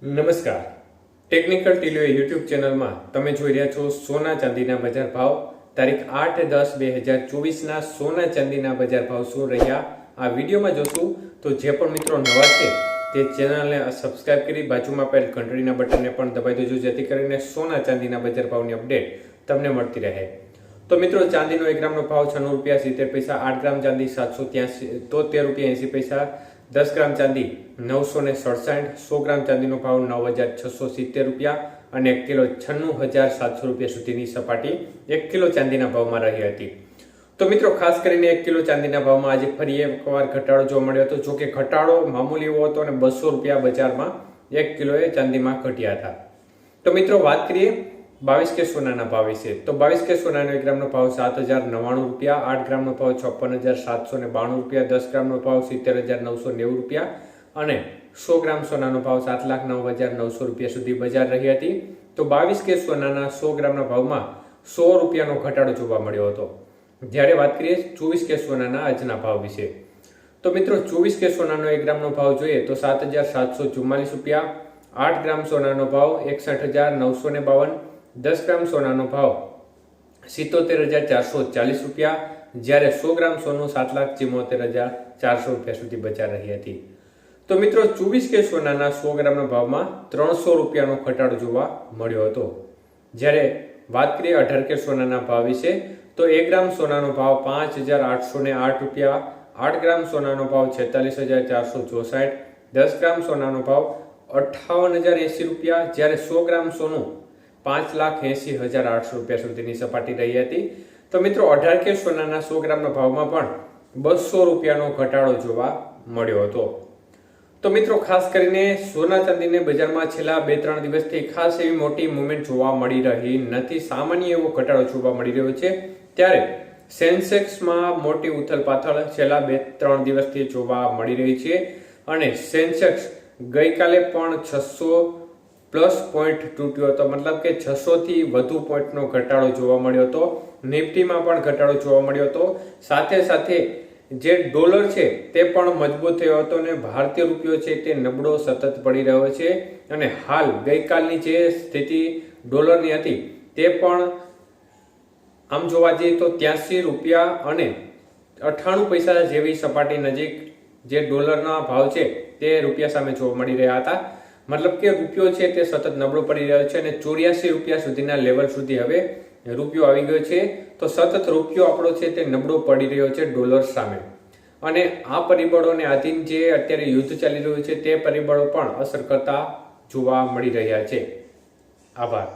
નમસ્કાર, technical ટીલીઓ YouTube ચેનલમાં તમે જોઈ રહ્યા છો સોના ચાંદીના બજાર ભાવ તારીખ 8-10-2024ના સોના ચાંદીના બજાર ભાવ શું રહ્યા આ વિડીયોમાં જોશું. તો જે પણ મિત્રો નવા છે તે ચેનલને સબસ્ક્રાઇબ કરી બાજુમાં આપેલ ઘંટડીના બટનને પણ દબાવી દેજો, જેથી કરીને સોના ચાંદીના બજાર ભાવની અપડેટ તમને મળતી રહે. તો મિત્રો, ચાંદીનો 1 ગ્રામનો ભાવ 96 રૂપિયા 70 પૈસા, 8 ગ્રામ ચાંદી 773 રૂપિયા 80 પૈસા, 10 ગ્રામ ચાંદી 967, 100 ગ્રામ ચાંદીનો ભાવ 9670 રૂપિયા અને 1 કિલો 96700 રૂપિયા સુધીની સપાટી 1 કિલો ચાંદીના ભાવમાં રહી હતી. તો મિત્રો, ખાસ કરીને 1 કિલો ચાંદીના ભાવમાં આજે ફરી એકવાર ઘટાડો જોવા મળ્યો હતો. જો કે ઘટાડો મામૂલી એવો હતો અને 200 રૂપિયા બજારમાં 1 કિલોએ ચાંદીમાં ઘટ્યા હતા. તો મિત્રો, વાત કરીએ 22K સોનાના ભાવ વિશે. તો 22K સોનાનો 1 ગ્રામનો ભાવ 7099 રૂપિયા, 8 ગ્રામનો ભાવ 56792 રૂપિયા, 10 ગ્રામનો ભાવ 70990 રૂપિયા અને 100 ગ્રામ સોનાનો ભાવ 7,09,900 રૂપિયા સુધી બજાર રહી હતી. તો 22K સોનાના 100 ગ્રામના ભાવમાં 100 રૂપિયાનો ઘટાડો જોવા મળ્યો હતો. જ્યારે વાત કરીએ 24K સોનાના આજના ભાવ વિશે. તો મિત્રો, 24K સોનાનો 1 ગ્રામનો ભાવ જોઈએ તો 7,744 રૂપિયા, 8 ગ્રામ સોનાનો ભાવ 61,952, 10 ગ્રામ સોનાનો ભાવ 77,440 રૂપિયા, જ્યારે 100 ગ્રામ સોનું 7,74,400 રૂપિયા સુધી બજાર રહી હતી. તો મિત્રો, 24K સોનાના 100 ગ્રામના ભાવમાં 300 રૂપિયાનો ઘટાડો જોવા મળ્યો હતો. જ્યારે વાત કરીએ 18K સોનાના ભાવ વિશે તો 1 ગ્રામ સોનાનો ભાવ 5,808 રૂપિયા, 8 ગ્રામ સોનાનો ભાવ 46,464, 10 ગ્રામ સોનાનો ભાવ 58,080 રૂપિયા, જ્યારે 100 ગ્રામ સોનું 5,80,800 રૂપિયા સુધીની સપાટી રહી હતી. તો મિત્રો, 18K સોનાના 100 ગ્રામના ભાવમાં પણ 200 રૂપિયાનો ઘટાડો જોવા મળ્યો હતો. તો મિત્રો, ખાસ કરીને સોના ચાંદીને બજારમાં છેલ્લા 2-3 દિવસથી ખાસ એવી મોટી મુવમેન્ટ જોવા મળી રહી નથી. સામાન્ય એવો ઘટાડો જોવા મળી રહ્યો છે. ત્યારે સેન્સેક્સમાં મોટી ઉથલપાથલ છેલ્લા 2-3 દિવસથી જોવા મળી રહી છે અને સેન્સેક્સ ગઈકાલે પણ 600 પ્લસ પોઈન્ટ તૂટ્યો હતો, મતલબ કે 600 થી વધુ પોઈન્ટનો ઘટાડો જોવા મળ્યો હતો. નિફ્ટીમાં પણ ઘટાડો જોવા મળ્યો હતો. સાથે સાથે જે ડોલર છે તે પણ મજબૂત થયો હતો અને ભારતીય રૂપિયો છે તે નબળો સતત પડી રહ્યો છે અને હાલ ગઈકાલની જે સ્થિતિ ડોલરની હતી તે પણ આમ જોવા જઈએ તો 83 રૂપિયા અને 98 પૈસા જેવી સપાટી નજીક જે ડોલરના ભાવ છે તે રૂપિયા સામે જોવા મળી રહ્યા હતા. મતલબ કે રૂપિયો છે તે સતત નબળો પડી રહ્યો છે અને 84 રૂપિયા સુધીના લેવલ સુધી હવે રૂપિયો આવી ગયો છે. તો સતત રૂપિયો આપણો છે તે નબળો પડી રહ્યો છે ડોલર સામે અને આ પરિબળોને આધીન જે અત્યારે યુદ્ધ ચાલી રહ્યું છે તે પરિબળો પણ અસર કરતા જોવા મળી રહ્યા છે. આભાર.